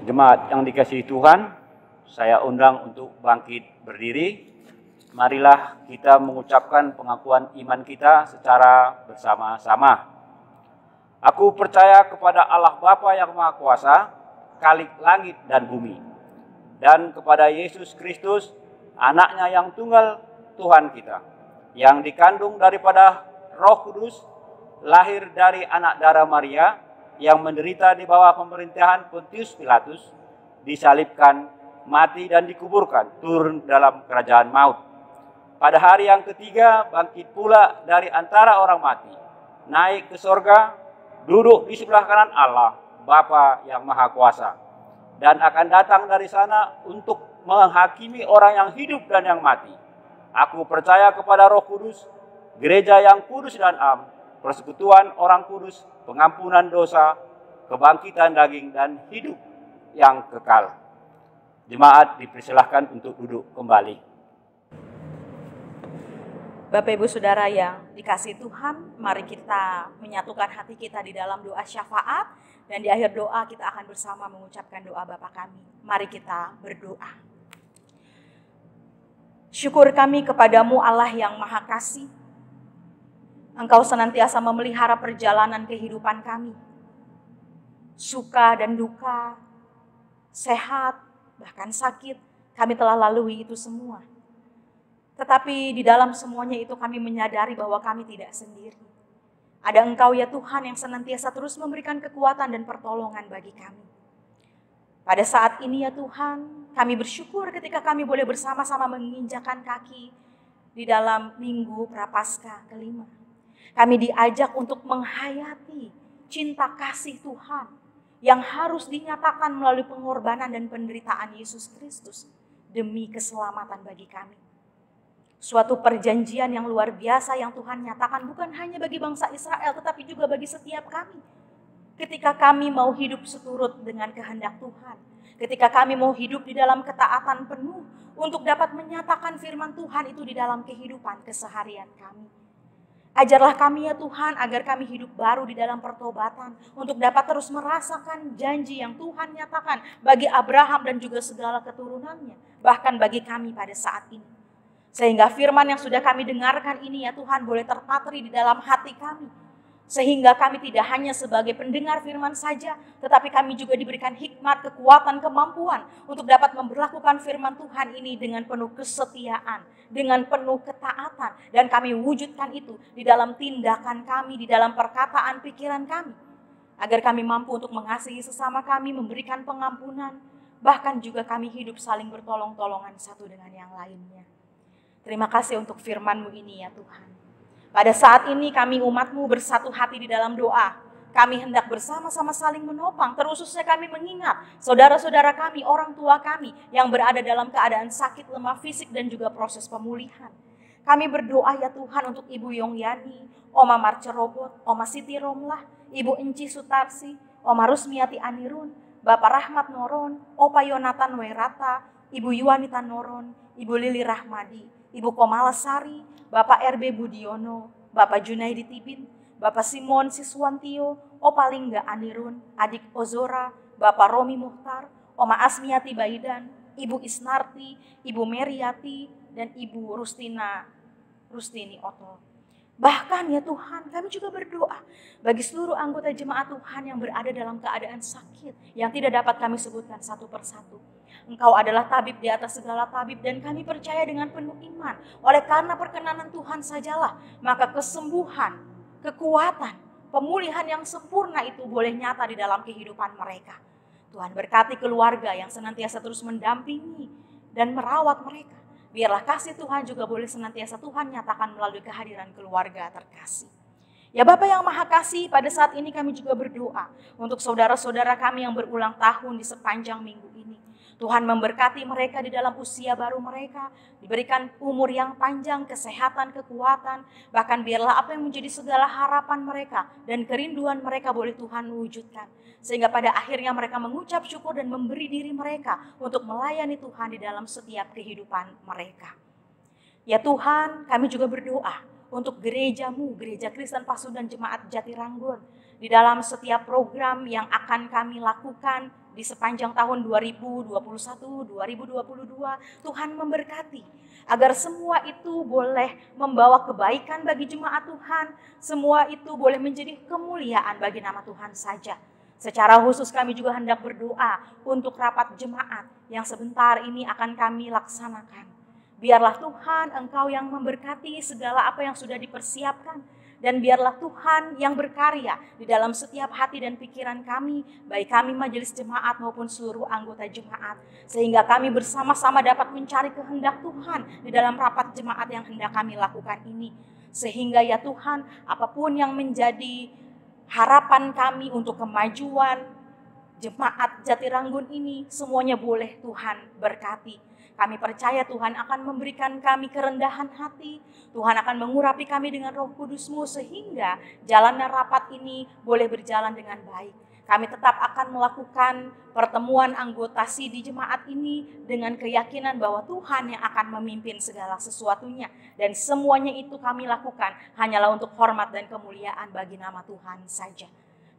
Jemaat yang dikasihi Tuhan, saya undang untuk bangkit berdiri. Marilah kita mengucapkan pengakuan iman kita secara bersama-sama. Aku percaya kepada Allah Bapa yang Maha Kuasa, Khalik langit dan bumi, dan kepada Yesus Kristus, Anak-Nya yang tunggal, Tuhan kita, yang dikandung daripada Roh Kudus, lahir dari anak darah Maria, yang menderita di bawah pemerintahan Pontius Pilatus, disalibkan, mati dan dikuburkan, turun dalam kerajaan maut. Pada hari yang ketiga bangkit pula dari antara orang mati, naik ke sorga, duduk di sebelah kanan Allah, Bapa yang Maha Kuasa, dan akan datang dari sana untuk menghakimi orang yang hidup dan yang mati. Aku percaya kepada Roh Kudus, gereja yang kudus dan am, persekutuan orang kudus, pengampunan dosa, kebangkitan daging, dan hidup yang kekal. Jemaat dipersilahkan untuk duduk kembali. Bapak Ibu Saudara yang dikasihi Tuhan, mari kita menyatukan hati kita di dalam doa syafaat, dan di akhir doa kita akan bersama mengucapkan doa Bapa kami. Mari kita berdoa. Syukur kami kepadamu Allah yang Maha Kasih. Engkau senantiasa memelihara perjalanan kehidupan kami. Suka dan duka, sehat, bahkan sakit, kami telah lalui itu semua. Tetapi di dalam semuanya itu kami menyadari bahwa kami tidak sendiri. Ada Engkau ya Tuhan yang senantiasa terus memberikan kekuatan dan pertolongan bagi kami. Pada saat ini ya Tuhan, kami bersyukur ketika kami boleh bersama-sama menginjakan kaki di dalam Minggu Prapaskah kelima. Kami diajak untuk menghayati cinta kasih Tuhan yang harus dinyatakan melalui pengorbanan dan penderitaan Yesus Kristus demi keselamatan bagi kami. Suatu perjanjian yang luar biasa yang Tuhan nyatakan bukan hanya bagi bangsa Israel tetapi juga bagi setiap kami. Ketika kami mau hidup seturut dengan kehendak Tuhan, ketika kami mau hidup di dalam ketaatan penuh untuk dapat menyatakan firman Tuhan itu di dalam kehidupan keseharian kami. Ajarlah kami ya Tuhan agar kami hidup baru di dalam pertobatan untuk dapat terus merasakan janji yang Tuhan nyatakan bagi Abraham dan juga segala keturunannya, bahkan bagi kami pada saat ini. Sehingga firman yang sudah kami dengarkan ini ya Tuhan boleh terpatri di dalam hati kami. Sehingga kami tidak hanya sebagai pendengar firman saja, tetapi kami juga diberikan hikmat, kekuatan, kemampuan untuk dapat memberlakukan firman Tuhan ini dengan penuh kesetiaan, dengan penuh ketaatan. Dan kami wujudkan itu di dalam tindakan kami, di dalam perkataan pikiran kami. Agar kami mampu untuk mengasihi sesama kami, memberikan pengampunan, bahkan juga kami hidup saling bertolong-tolongan satu dengan yang lainnya. Terima kasih untuk firman-Mu ini ya Tuhan. Pada saat ini kami umat-Mu bersatu hati di dalam doa. Kami hendak bersama-sama saling menopang, terkhususnya kami mengingat saudara-saudara kami, orang tua kami yang berada dalam keadaan sakit, lemah fisik dan juga proses pemulihan. Kami berdoa ya Tuhan untuk Ibu Yongyani, Oma Marce Robot, Oma Siti Romlah, Ibu Enci Sutarsi, Oma Rusmiati Anirun, Bapak Rahmat Noron, Opa Yonatan Wairata, Ibu Yuanita Noron, Ibu Lili Rahmadi, Ibu Komala Sari, Bapak RB Budiono, Bapak Junaidi Tibin, Bapak Simon Siswantio, Opa Lingga Anirun, Adik Ozora, Bapak Romi Muhtar, Oma Asmiati Baidan, Ibu Isnarti, Ibu Meriati, dan Ibu Rustini Oto. Bahkan ya Tuhan, kami juga berdoa bagi seluruh anggota jemaat Tuhan yang berada dalam keadaan sakit, yang tidak dapat kami sebutkan satu persatu. Engkau adalah tabib di atas segala tabib dan kami percaya dengan penuh iman. Oleh karena perkenanan Tuhan sajalah, maka kesembuhan, kekuatan, pemulihan yang sempurna itu boleh nyata di dalam kehidupan mereka. Tuhan berkati keluarga yang senantiasa terus mendampingi dan merawat mereka. Biarlah kasih Tuhan juga boleh senantiasa Tuhan nyatakan melalui kehadiran keluarga terkasih. Ya Bapa yang Maha Kasih, pada saat ini kami juga berdoa untuk saudara-saudara kami yang berulang tahun di sepanjang minggu ini. Tuhan memberkati mereka di dalam usia baru mereka, diberikan umur yang panjang, kesehatan, kekuatan, bahkan biarlah apa yang menjadi segala harapan mereka dan kerinduan mereka boleh Tuhan wujudkan. Sehingga pada akhirnya mereka mengucap syukur dan memberi diri mereka untuk melayani Tuhan di dalam setiap kehidupan mereka. Ya Tuhan, kami juga berdoa untuk gereja-Mu, Gereja Kristen Pasundan Jemaat Jatiranggon, di dalam setiap program yang akan kami lakukan di sepanjang tahun 2021-2022, Tuhan memberkati agar semua itu boleh membawa kebaikan bagi jemaat Tuhan, semua itu boleh menjadi kemuliaan bagi nama Tuhan saja. Secara khusus kami juga hendak berdoa untuk rapat jemaat yang sebentar ini akan kami laksanakan. Biarlah Tuhan Engkau yang memberkati segala apa yang sudah dipersiapkan. Dan biarlah Tuhan yang berkarya di dalam setiap hati dan pikiran kami, baik kami majelis jemaat maupun seluruh anggota jemaat. Sehingga kami bersama-sama dapat mencari kehendak Tuhan di dalam rapat jemaat yang hendak kami lakukan ini. Sehingga ya Tuhan, apapun yang menjadi harapan kami untuk kemajuan jemaat Jatiranggon ini, semuanya boleh Tuhan berkati. Kami percaya Tuhan akan memberikan kami kerendahan hati. Tuhan akan mengurapi kami dengan Roh Kudus-Mu sehingga jalannya rapat ini boleh berjalan dengan baik. Kami tetap akan melakukan pertemuan anggota di jemaat ini dengan keyakinan bahwa Tuhan yang akan memimpin segala sesuatunya. Dan semuanya itu kami lakukan hanyalah untuk hormat dan kemuliaan bagi nama Tuhan saja.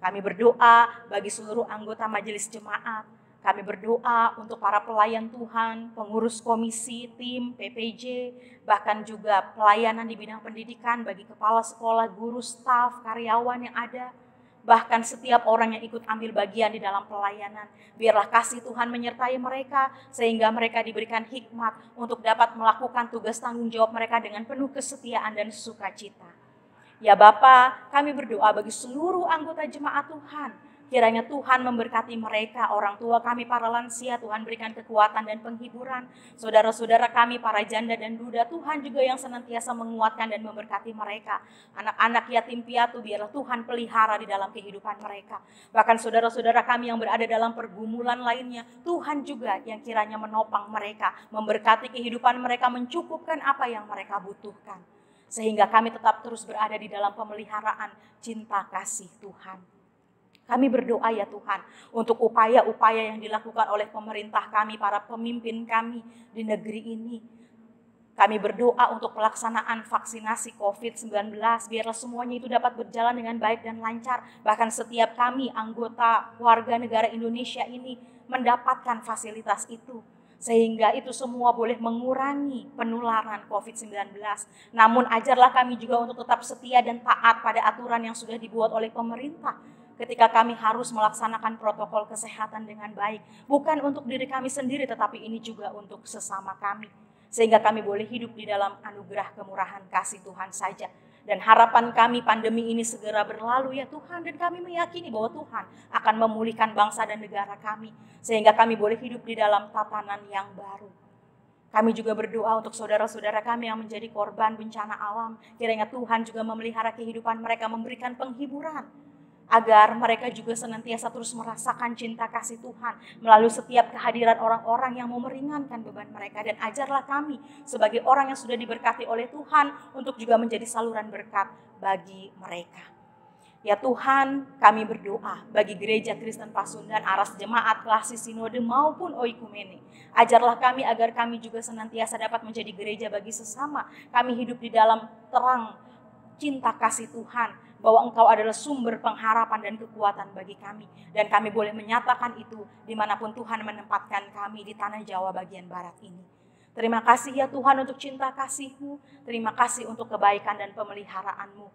Kami berdoa bagi seluruh anggota majelis jemaat. Kami berdoa untuk para pelayan Tuhan, pengurus komisi, tim, PPJ, bahkan juga pelayanan di bidang pendidikan bagi kepala sekolah, guru, staf, karyawan yang ada. bahkan setiap orang yang ikut ambil bagian di dalam pelayanan. Biarlah kasih Tuhan menyertai mereka, sehingga mereka diberikan hikmat untuk dapat melakukan tugas tanggung jawab mereka dengan penuh kesetiaan dan sukacita. Ya Bapa, kami berdoa bagi seluruh anggota jemaat Tuhan. Kiranya Tuhan memberkati mereka, orang tua kami para lansia, Tuhan berikan kekuatan dan penghiburan. Saudara-saudara kami para janda dan duda, Tuhan juga yang senantiasa menguatkan dan memberkati mereka. Anak-anak yatim piatu, biarlah Tuhan pelihara di dalam kehidupan mereka. Bahkan saudara-saudara kami yang berada dalam pergumulan lainnya, Tuhan juga yang kiranya menopang mereka, memberkati kehidupan mereka, mencukupkan apa yang mereka butuhkan. Sehingga kami tetap terus berada di dalam pemeliharaan cinta kasih Tuhan. Kami berdoa ya Tuhan untuk upaya-upaya yang dilakukan oleh pemerintah kami, para pemimpin kami di negeri ini. Kami berdoa untuk pelaksanaan vaksinasi COVID-19, biarlah semuanya itu dapat berjalan dengan baik dan lancar. Bahkan setiap kami anggota warga negara Indonesia ini mendapatkan fasilitas itu. Sehingga itu semua boleh mengurangi penularan COVID-19. Namun ajarlah kami juga untuk tetap setia dan taat pada aturan yang sudah dibuat oleh pemerintah. Ketika kami harus melaksanakan protokol kesehatan dengan baik. Bukan untuk diri kami sendiri, tetapi ini juga untuk sesama kami. Sehingga kami boleh hidup di dalam anugerah kemurahan kasih Tuhan saja. Dan harapan kami pandemi ini segera berlalu ya Tuhan. Dan kami meyakini bahwa Tuhan akan memulihkan bangsa dan negara kami. Sehingga kami boleh hidup di dalam tatanan yang baru. Kami juga berdoa untuk saudara-saudara kami yang menjadi korban bencana alam. Kiranya Tuhan juga memelihara kehidupan mereka, memberikan penghiburan. Agar mereka juga senantiasa terus merasakan cinta kasih Tuhan melalui setiap kehadiran orang-orang yang mau meringankan beban mereka. Dan ajarlah kami sebagai orang yang sudah diberkati oleh Tuhan untuk juga menjadi saluran berkat bagi mereka. Ya Tuhan, kami berdoa bagi Gereja Kristen Pasundan, Aras Jemaat, Klasis Sinode maupun Oikumene. Ajarlah kami agar kami juga senantiasa dapat menjadi gereja bagi sesama. Kami hidup di dalam terang cinta kasih Tuhan, bahwa Engkau adalah sumber pengharapan dan kekuatan bagi kami. Dan kami boleh menyatakan itu dimanapun Tuhan menempatkan kami di tanah Jawa bagian barat ini. Terima kasih ya Tuhan untuk cinta kasih-Mu. Terima kasih untuk kebaikan dan pemeliharaan-Mu.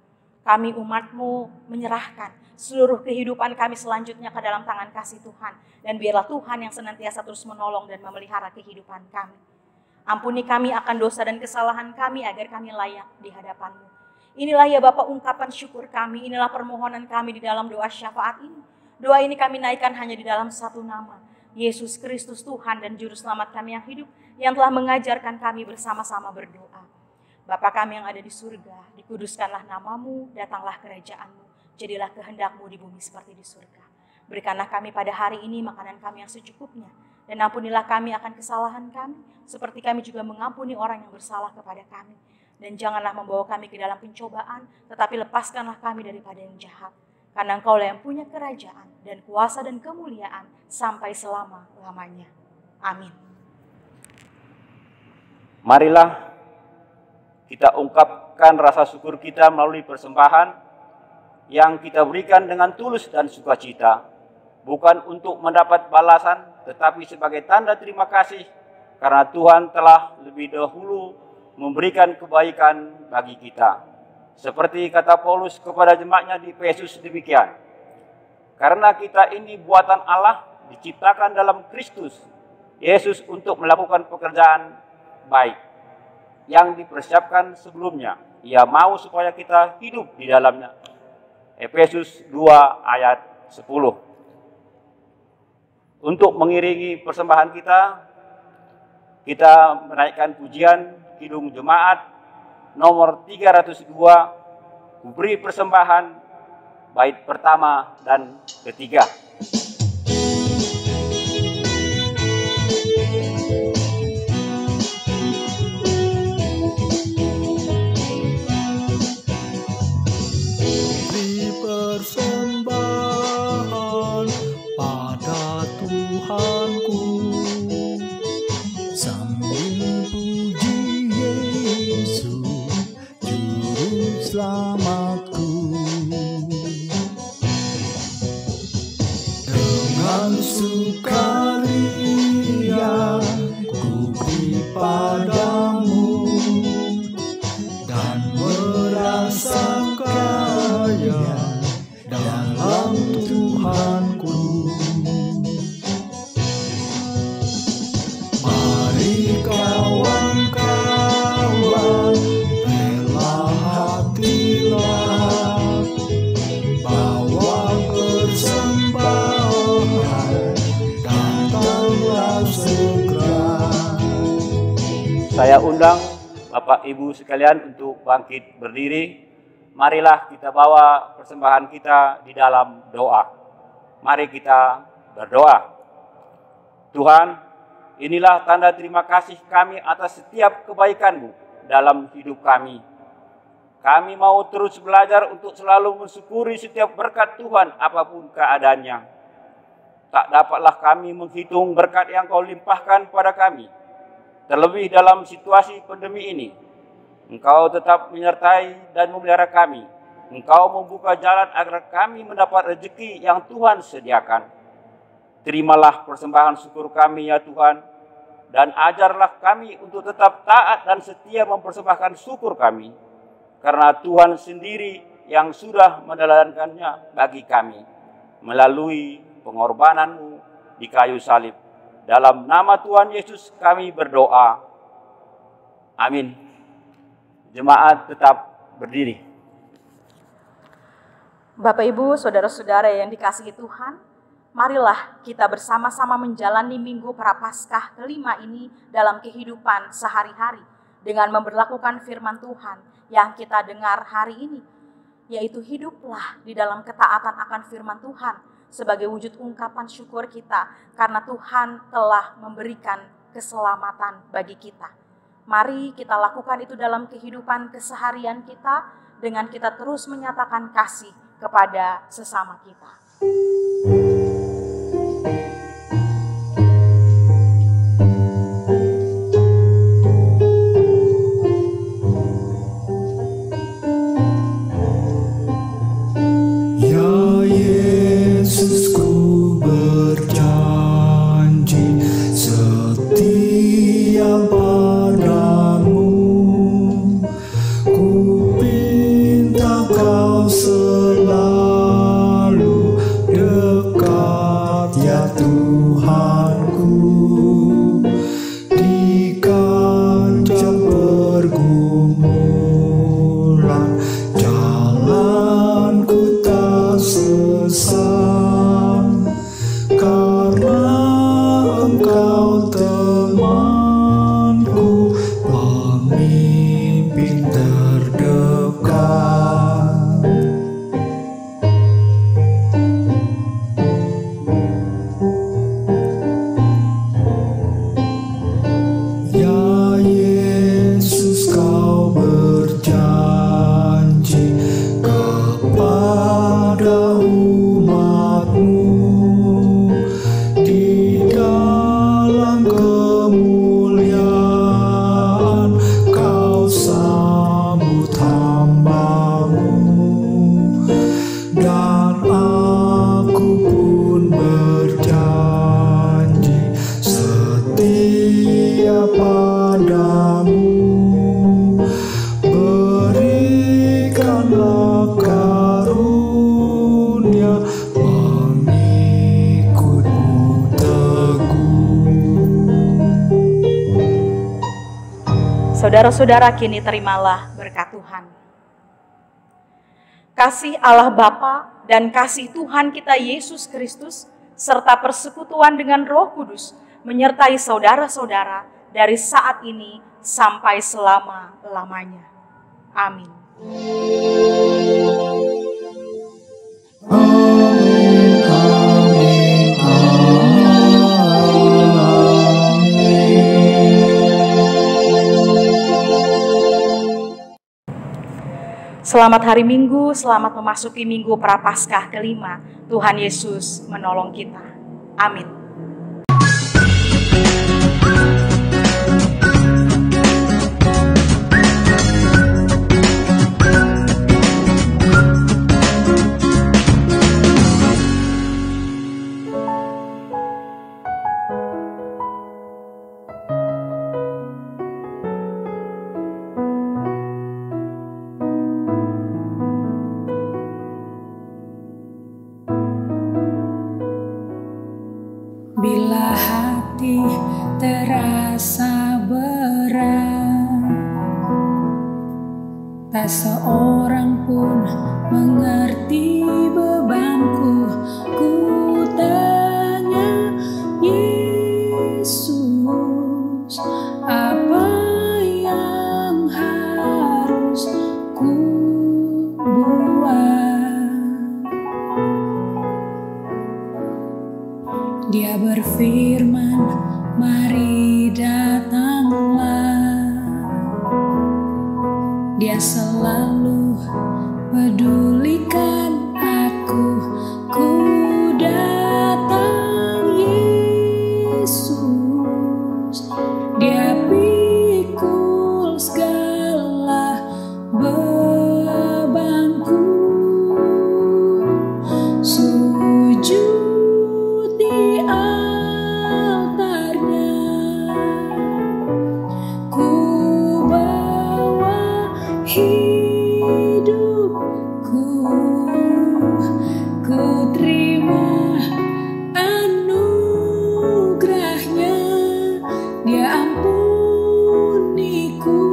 Kami umat-Mu menyerahkan seluruh kehidupan kami selanjutnya ke dalam tangan kasih Tuhan. Dan biarlah Tuhan yang senantiasa terus menolong dan memelihara kehidupan kami. Ampuni kami akan dosa dan kesalahan kami agar kami layak di hadapan-Mu. Inilah ya Bapa ungkapan syukur kami, inilah permohonan kami di dalam doa syafaat ini. Doa ini kami naikkan hanya di dalam satu nama, Yesus Kristus Tuhan dan Juru Selamat kami yang hidup, yang telah mengajarkan kami bersama-sama berdoa. Bapa kami yang ada di surga, dikuduskanlah nama-Mu, datanglah kerajaan-Mu, jadilah kehendak-Mu di bumi seperti di surga. Berikanlah kami pada hari ini makanan kami yang secukupnya, dan ampunilah kami akan kesalahan kami, seperti kami juga mengampuni orang yang bersalah kepada kami. Dan janganlah membawa kami ke dalam pencobaan, tetapi lepaskanlah kami daripada yang jahat. Karena Engkaulah yang punya kerajaan dan kuasa dan kemuliaan sampai selama-lamanya. Amin. Marilah kita ungkapkan rasa syukur kita melalui persembahan yang kita berikan dengan tulus dan sukacita. Bukan untuk mendapat balasan, tetapi sebagai tanda terima kasih. Karena Tuhan telah lebih dahulu memberikan kebaikan bagi kita. Seperti kata Paulus kepada jemaatnya di Efesus demikian. Karena kita ini buatan Allah, diciptakan dalam Kristus Yesus untuk melakukan pekerjaan baik yang dipersiapkan sebelumnya. Ia mau supaya kita hidup di dalamnya. Efesus 2 ayat 10. Untuk mengiringi persembahan kita menaikkan pujian Kidung Jemaat nomor 302, kuberi persembahan bait pertama dan ketiga. Beri persembahan pada Tuhanku sambil puji Yesus Juru Selamatku. Saya undang Bapak Ibu sekalian untuk bangkit berdiri. Marilah kita bawa persembahan kita di dalam doa. Mari kita berdoa. Tuhan, inilah tanda terima kasih kami atas setiap kebaikan-Mu dalam hidup kami. Kami mau terus belajar untuk selalu mensyukuri setiap berkat Tuhan apapun keadaannya. Tak dapatlah kami menghitung berkat yang Kau limpahkan pada kami. Terlebih dalam situasi pandemi ini, Engkau tetap menyertai dan memelihara kami. Engkau membuka jalan agar kami mendapat rezeki yang Tuhan sediakan. Terimalah persembahan syukur kami ya Tuhan, dan ajarlah kami untuk tetap taat dan setia mempersembahkan syukur kami, karena Tuhan sendiri yang sudah meneladangkannya bagi kami, melalui pengorbanan-Mu di kayu salib. Dalam nama Tuhan Yesus kami berdoa. Amin. Jemaat tetap berdiri. Bapak Ibu, saudara-saudara yang dikasihi Tuhan, marilah kita bersama-sama menjalani Minggu Prapaskah kelima ini dalam kehidupan sehari-hari dengan memberlakukan firman Tuhan yang kita dengar hari ini, yaitu hiduplah di dalam ketaatan akan firman Tuhan sebagai wujud ungkapan syukur kita karena Tuhan telah memberikan keselamatan bagi kita. Mari kita lakukan itu dalam kehidupan keseharian kita dengan kita terus menyatakan kasih kepada sesama kita. Saudara-saudara, kini terimalah berkat Tuhan. Kasih Allah Bapa dan kasih Tuhan kita Yesus Kristus serta persekutuan dengan Roh Kudus menyertai saudara-saudara dari saat ini sampai selama-lamanya. Amin. Selamat hari Minggu, selamat memasuki Minggu Prapaskah kelima. Tuhan Yesus menolong kita. Amin. Bila hati terasa berat, tak seorang pun mengerti bebanku. Ku tanya Yesus, apa datanglah. Dia selalu pedulikan aku. Ku datang Yesus, Dia pikul segala bebanku. Sujud di altarnya, ku bawa hidupku, ku terima anugerahnya. Dia ampuniku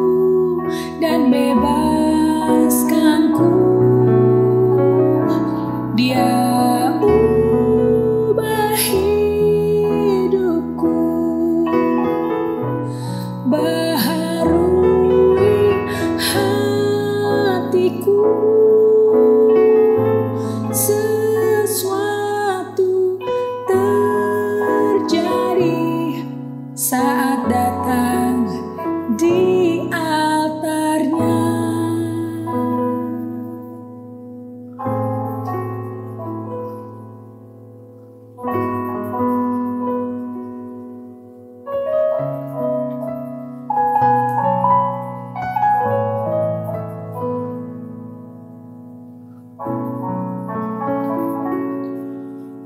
dan bebaskanku. Dia ubah hidupku, baharui hatiku. Sesuatu terjadi saat datang di altarnya.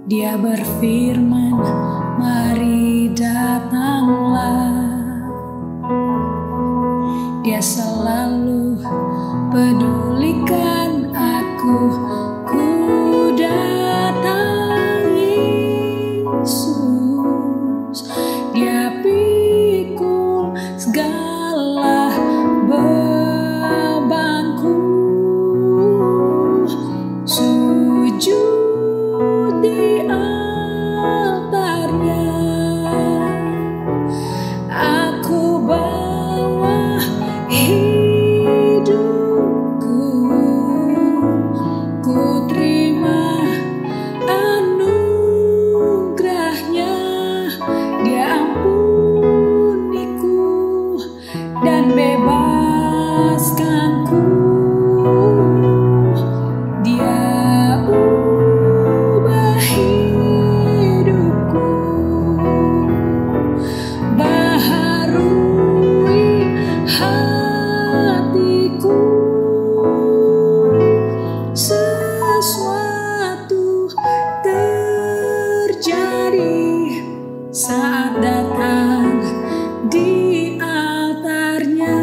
Dia berfirman, mari datanglah. Dia selalu pedulikan aku. Ku datang Yesus, Dia pikul segala bebanku. Sujud di altarnya, aku bawa hidupku, ku terima anugerahnya. Dia ampuniku dan bebaskanku. Dia ubah hidupku, baharui hatiku. Sesuatu terjadi saat datang di altarnya.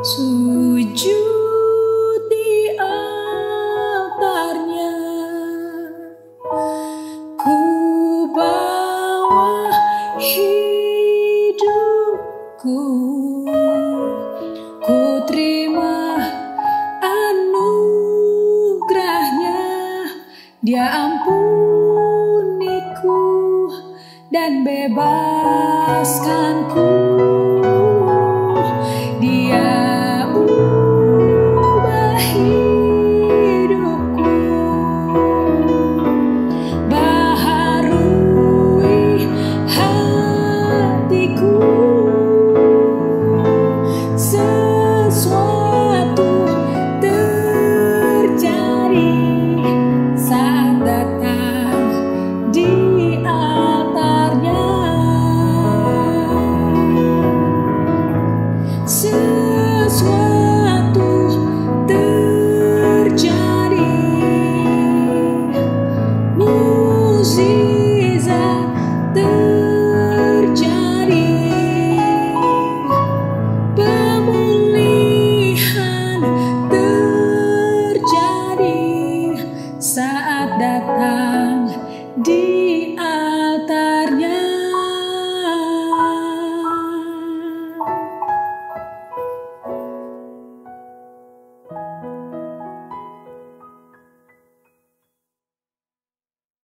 Sujud di altarnya, ku bawa hidupku, ku terima anugerahnya. Dia ampuniku dan bebaskanku.